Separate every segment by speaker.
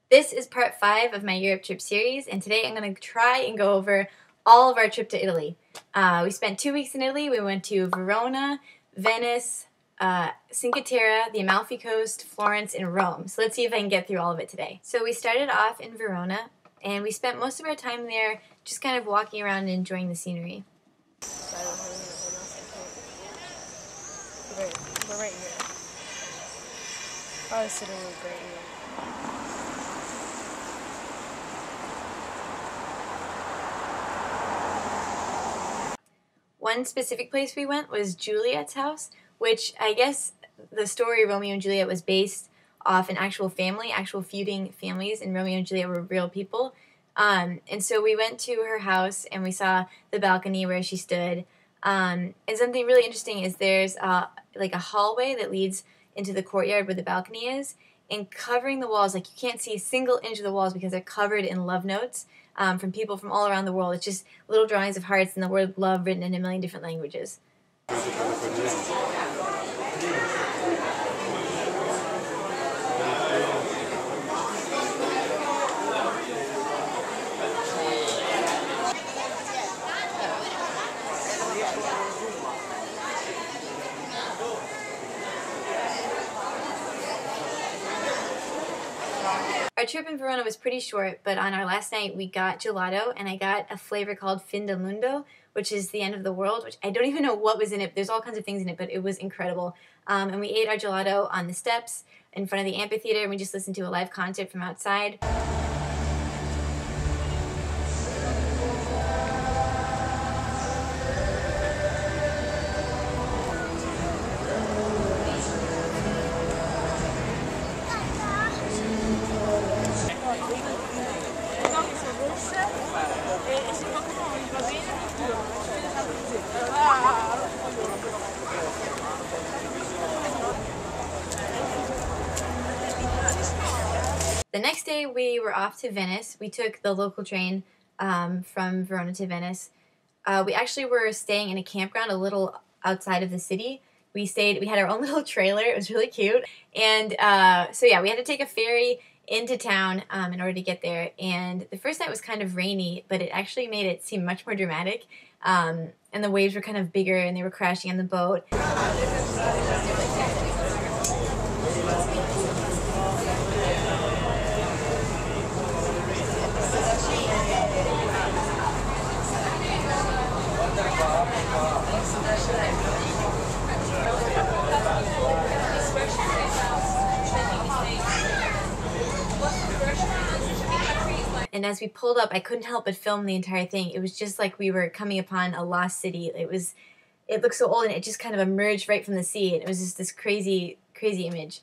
Speaker 1: This is part 5 of my Europe trip series, and today I'm going to try and go over all of our trip to Italy. We spent 2 weeks in Italy. We went to Verona, Venice, Cinque Terre, the Amalfi Coast, Florence, and Rome. So let's see if I can get through all of it today. So we started off in Verona, and we spent most of our time there just kind of walking around and enjoying the scenery.
Speaker 2: We're right here. I was sitting right here.
Speaker 1: One specific place we went was Juliet's house, which I guess the story Romeo and Juliet was based off an actual family, actual feuding families, and Romeo and Juliet were real people. And so we went to her house and we saw the balcony where she stood. And something really interesting is there's like a hallway that leads into the courtyard where the balcony is, and covering the walls, like you can't see a single inch of the walls because they're covered in love notes from people from all around the world. It's just little drawings of hearts and the word love written in a million different languages. Our trip in Verona was pretty short, but on our last night we got gelato, and I got a flavor called Fin del Mundo, which is the end of the world, which I don't even know what was in it. There's all kinds of things in it, but it was incredible. And we ate our gelato on the steps in front of the amphitheater, and we just listened to a live concert from outside. The next day we were off to Venice. We took the local train from Verona to Venice. We actually were staying in a campground a little outside of the city. We had our own little trailer. It was really cute. And so yeah, we had to take a ferry into town in order to get there. And the first night was kind of rainy, but it actually made it seem much more dramatic. And the waves were kind of bigger and they were crashing on the boat. And as we pulled up, I couldn't help but film the entire thing. It was just like we were coming upon a lost city. It looked so old, and it just kind of emerged right from the sea, and it was just this crazy, crazy image.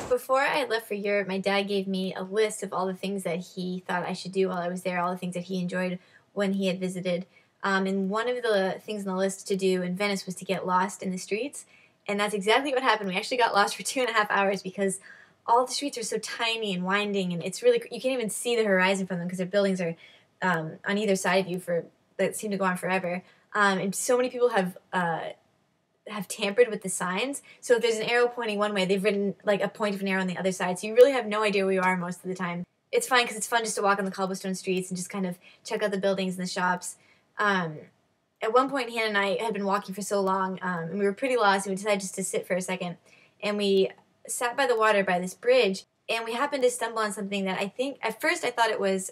Speaker 1: Before I left for Europe, my dad gave me a list of all the things that he thought I should do while I was there, all the things that he enjoyed when he had visited. And one of the things on the list to do in Venice was to get lost in the streets. And that's exactly what happened. We actually got lost for 2.5 hours because all the streets are so tiny and winding, and it's really, you can't even see the horizon from them because their buildings are on either side of you that seem to go on forever. And so many people have tampered with the signs. So if there's an arrow pointing one way, they've written like a point of an arrow on the other side. So you really have no idea where you are most of the time. It's fine because it's fun just to walk on the cobblestone streets and just kind of check out the buildings and the shops. at one point, Hannah and I had been walking for so long, and we were pretty lost, and we decided just to sit for a second. And we sat by the water by this bridge, and we happened to stumble on something that I think at first I thought it was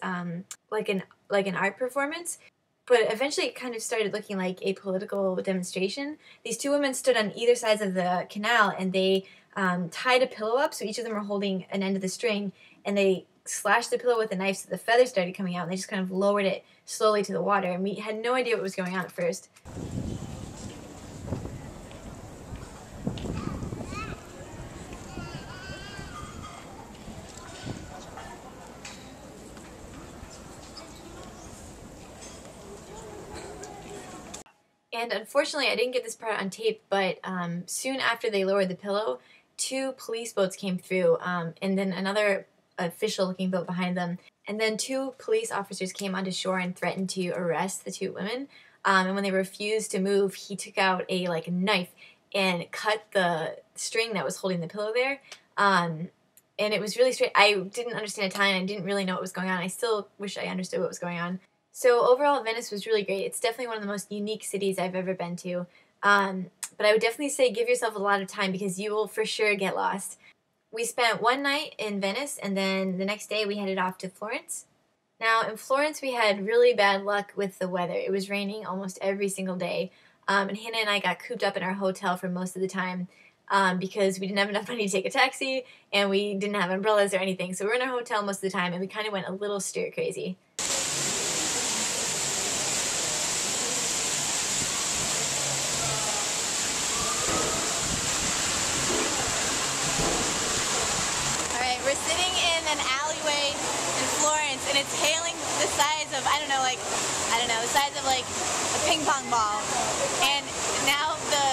Speaker 1: like an art performance, but eventually it kind of started looking like a political demonstration. These two women stood on either sides of the canal, and they tied a pillow up, so each of them were holding an end of the string, and they slashed the pillow with a knife so the feathers started coming out, and they just kind of lowered it slowly to the water, and we had no idea what was going on at first. And unfortunately, I didn't get this part on tape, but soon after they lowered the pillow, two police boats came through, and then another official-looking boat behind them. And then two police officers came onto shore and threatened to arrest the two women. And when they refused to move, he took out a knife and cut the string that was holding the pillow there. And it was really strange. I didn't understand Italian. I didn't really know what was going on. I still wish I understood what was going on. So overall, Venice was really great. It's definitely one of the most unique cities I've ever been to. But I would definitely say give yourself a lot of time because you will for sure get lost. We spent one night in Venice, and then the next day we headed off to Florence. Now, in Florence, we had really bad luck with the weather. It was raining almost every single day. And Hannah and I got cooped up in our hotel for most of the time because we didn't have enough money to take a taxi, and we didn't have umbrellas or anything. So we were in our hotel most of the time, and we kind of went a little stir crazy.
Speaker 3: We're sitting in an alleyway in Florence, and it's hailing the size of, the size of like a ping pong ball. And now the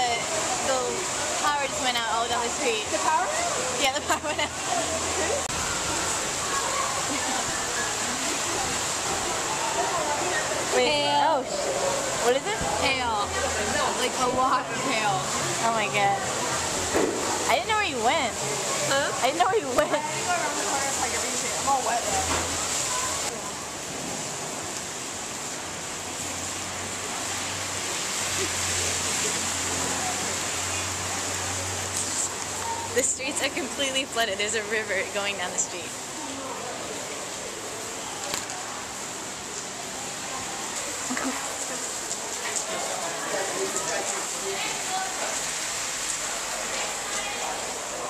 Speaker 3: power just went out all down the street.
Speaker 2: The power went out?
Speaker 3: Yeah, the power went out. Wait,
Speaker 2: Hail.
Speaker 3: oh, what is it?
Speaker 2: Hail. Like a lot of hail.
Speaker 3: Oh my god. I didn't know where you went.
Speaker 2: Huh?
Speaker 3: I didn't know where you went.
Speaker 2: I didn't go around the corner if I could reach it. I'm all wet though.
Speaker 3: The streets are completely flooded. There's a river going down the street.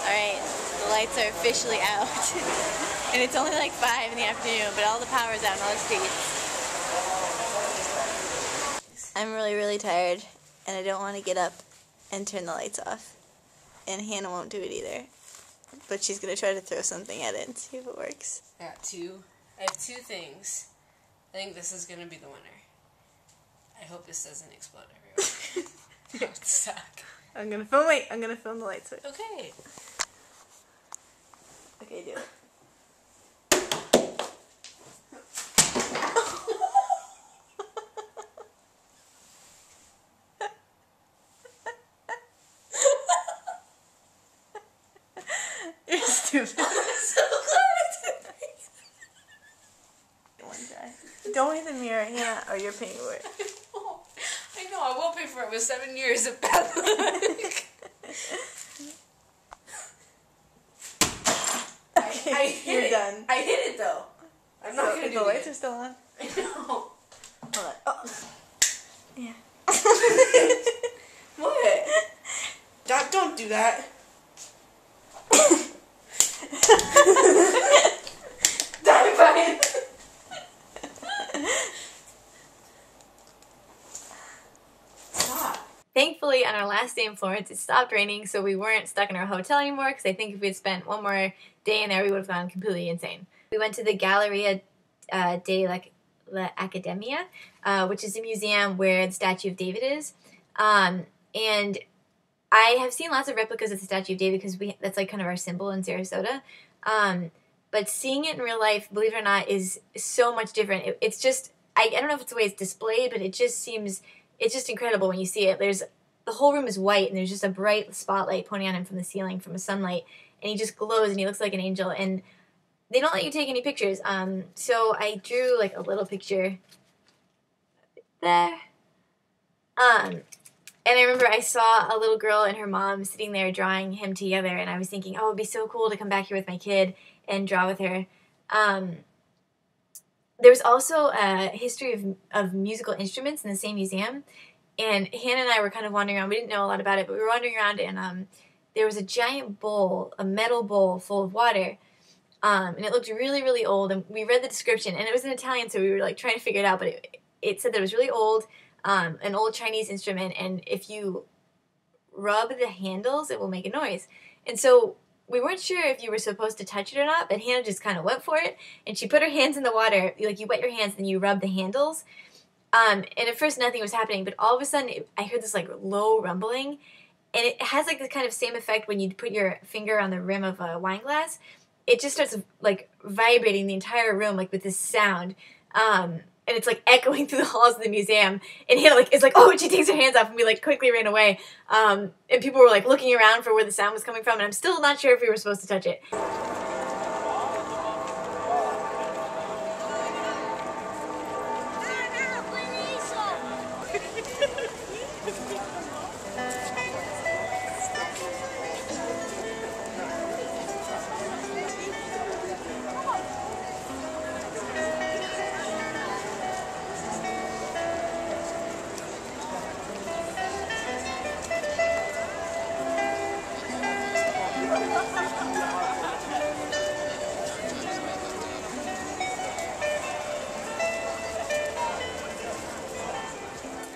Speaker 3: Alright, the lights are officially out. And it's only like 5 in the afternoon, but all the power's out in all the streets. I'm really, really tired, and I don't want to get up and turn the lights off. And Hannah won't do it either. But she's going to try to throw something at it and see if it works.
Speaker 4: I have two things. I think this is going to be the winner. I hope this doesn't explode everywhere. No, it's stuck.
Speaker 3: I'm going to film the light switch.
Speaker 4: Okay.
Speaker 3: Okay, do it. You're stupid.
Speaker 4: I'm so glad
Speaker 3: One try. Don't hit the mirror, Hannah, or you're paying for it.
Speaker 4: I know, I will pay for it with 7 years of bad luck. I hit
Speaker 3: You're
Speaker 4: it.
Speaker 3: done.
Speaker 4: I hit it though. I'm not going to do
Speaker 3: The lights
Speaker 4: it.
Speaker 3: are still on.
Speaker 4: I know.
Speaker 3: Hold on. Oh. Yeah.
Speaker 4: What? Don't do that. Die by it. Stop.
Speaker 1: Thankfully, on our last day in Florence, it stopped raining, so we weren't stuck in our hotel anymore, because I think if we had spent one more day in there, we would have gone completely insane. We went to the Galleria dell'Accademia, which is a museum where the Statue of David is. And I have seen lots of replicas of the Statue of David because that's like kind of our symbol in Sarasota. But seeing it in real life, believe it or not, is so much different. It's just, I don't know if it's the way it's displayed, but it just seems, it's just incredible when you see it. The whole room is white, and there's just a bright spotlight pointing on him from the ceiling, from the sunlight, and he just glows, and he looks like an angel, and they don't let you take any pictures. So I drew like a little picture there. And I remember I saw a little girl and her mom sitting there drawing him together, and I was thinking, oh, it'd be so cool to come back here with my kid and draw with her. There's also a history of musical instruments in the same museum, and Hannah and I were kind of wandering around. We didn't know a lot about it, but we were wandering around, and there was a giant bowl, a metal bowl full of water, and it looked really, really old, and we read the description, and it was in Italian, so we were like trying to figure it out, but it said that it was really old, an old Chinese instrument, and if you rub the handles, it will make a noise. And so we weren't sure if you were supposed to touch it or not, but Hannah just kind of went for it, and she put her hands in the water, like you wet your hands, then you rub the handles, and at first nothing was happening, but all of a sudden I heard this like low rumbling, and it has like the kind of same effect when you put your finger on the rim of a wine glass. It just starts like vibrating the entire room like with this sound, and it's like echoing through the halls of the museum. And Hannah like is like, oh, and she takes her hands off, and we like quickly ran away. And people were like looking around for where the sound was coming from, and I'm still not sure if we were supposed to touch it.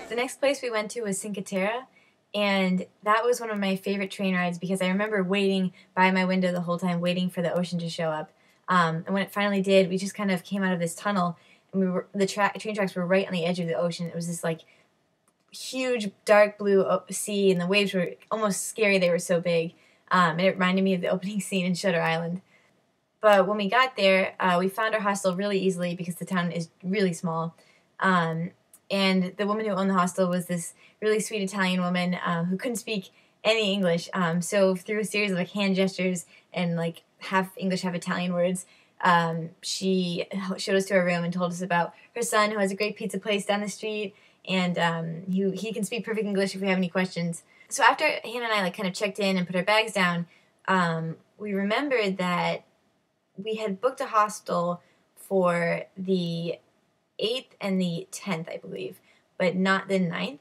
Speaker 1: The next place we went to was Cinque Terre, and that was one of my favorite train rides because I remember waiting by my window the whole time, waiting for the ocean to show up. And when it finally did, we just kind of came out of this tunnel, and the train tracks were right on the edge of the ocean. It was this like huge dark blue sea, and the waves were almost scary. They were so big, and it reminded me of the opening scene in Shutter Island. But when we got there, we found our hostel really easily because the town is really small. And the woman who owned the hostel was this really sweet Italian woman who couldn't speak any English. So through a series of like hand gestures and like half English, half Italian words, she showed us to our room and told us about her son who has a great pizza place down the street, and he can speak perfect English if we have any questions. So after Hannah and I like kind of checked in and put our bags down, we remembered that we had booked a hostel for the 8th and the 10th, I believe, but not the 9th.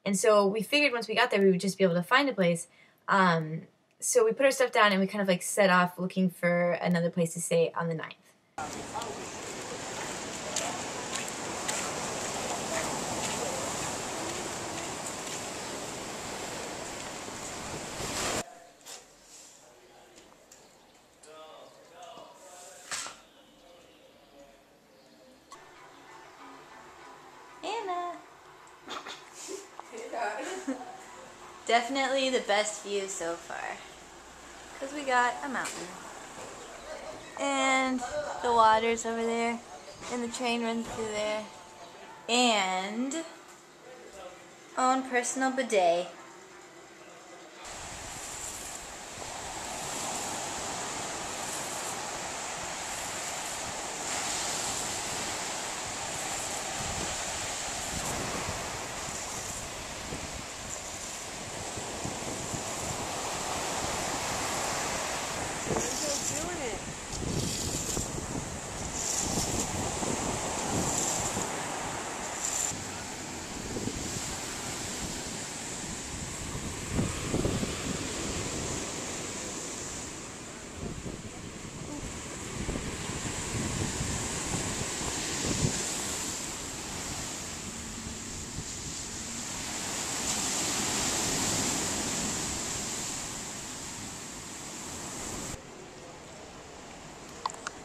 Speaker 1: And so we figured once we got there, we would just be able to find a place. So we put our stuff down and we kind of like set off looking for another place to stay on the 9th. Definitely the best view so far, because we got a mountain, and the water's over there, and the train runs through there, and own personal bidet.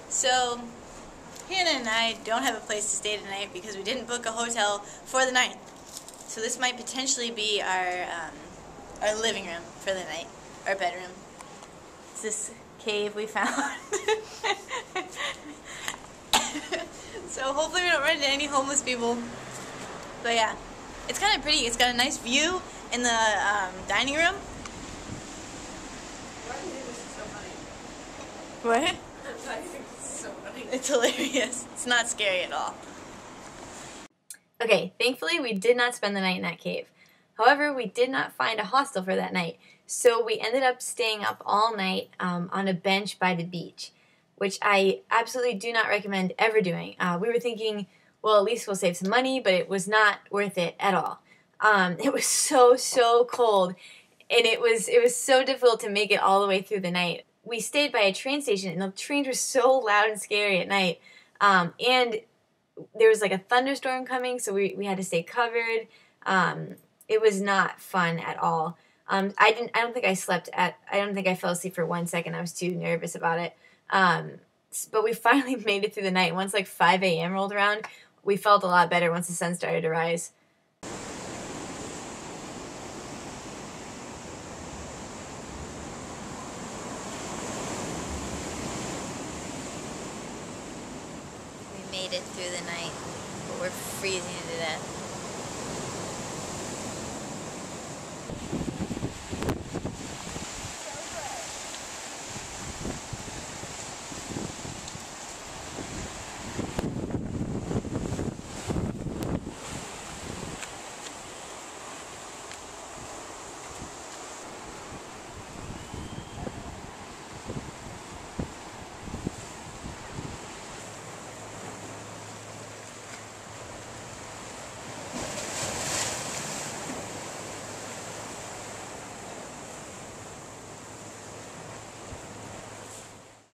Speaker 1: So, Hannah and I don't have a place to stay tonight because we didn't book a hotel for the night. So this might potentially be our living room for the night, our bedroom. It's this cave we found. So hopefully we don't run into any homeless people. But yeah, it's kind of pretty. It's got a nice view in the dining room. What? It's hilarious. It's not scary at all. Okay, thankfully we did not spend the night in that cave. However, we did not find a hostel for that night, so we ended up staying up all night on a bench by the beach, which I absolutely do not recommend ever doing. We were thinking, well, at least we'll save some money, but it was not worth it at all. It was so cold, and it was so difficult to make it all the way through the night. We stayed by a train station, and the trains were so loud and scary at night, and there was like a thunderstorm coming, so we had to stay covered. It was not fun at all. I don't think I fell asleep for 1 second. I was too nervous about it. But we finally made it through the night. Once like 5 a.m. rolled around, we felt a lot better once the sun started to rise.
Speaker 3: We made it through the night, but we're freezing to death.